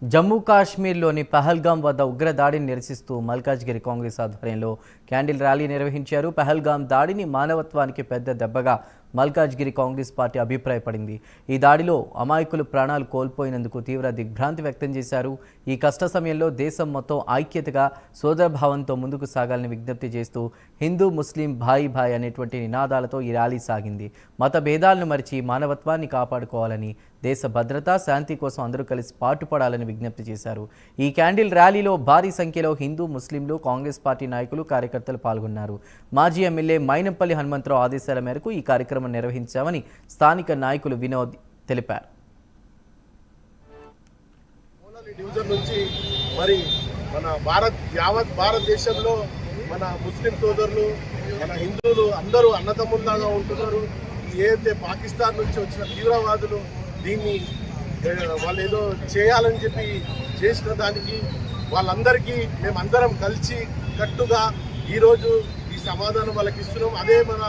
జమ్మూ కాశ్మీర్లోని పహల్గాం వద్ద ఉగ్రదాడిని నిరసిస్తూ మల్కాజ్గిరి కాంగ్రెస్ ఆధ్వర్యంలో క్యాండిల్ ర్యాలీ నిర్వహించారు. పహల్గాం దాడిని మానవత్వానికి పెద్ద దెబ్బగా మల్కాజ్గిరి కాంగ్రెస్ పార్టీ అభిప్రాయపడింది. ఈ దాడిలో అమాయకులు ప్రాణాలు కోల్పోయినందుకు తీవ్ర దిగ్భ్రాంతి వ్యక్తం చేశారు. ఈ కష్ట సమయంలో దేశం మొత్తం ఐక్యతగా సోదరభావంతో ముందుకు సాగాలని విజ్ఞప్తి చేస్తూ హిందూ ముస్లిం భాయి భాయ్ అనేటువంటి నినాదాలతో ఈ ర్యాలీ సాగింది. మత భేదాలను మరిచి మానవత్వాన్ని కాపాడుకోవాలని, దేశ భద్రత శాంతి కోసం అందరూ కలిసి పాటుపడాలని విజ్ఞప్తి చేశారు. ఈ క్యాండిల్ ర్యాలీలో భారీ సంఖ్యలో హిందూ ముస్లింలు, కాంగ్రెస్ పార్టీ నాయకులు, కార్యకర్తలు పాల్గొన్నారు. మాజీ ఎమ్మెల్యే మైనంపల్లి హనుమంతరావు ఆదేశాల మేరకు ఈ కార్యక్రమం నిర్వహించామని స్థానిక నాయకులు వినోద్ తెలిపారు. డివిజన్ నుంచి మరి మన యావత్ భారతదేశంలో మన ముస్లిం సోదరులు, మన హిందువులు అందరూ అన్నదమ్ముల్లాగా ఉంటున్నారు. ఏదైతే పాకిస్తాన్ నుంచి వచ్చిన తీవ్రవాదులు దీన్ని వాళ్ళు ఏదో చేయాలని చెప్పి చేసిన దానికి వాళ్ళందరికీ మేమందరం కలిసి కట్టుగా ఈరోజు ఈ సమాధానం వాళ్ళకి ఇస్తున్నాం. అదే మన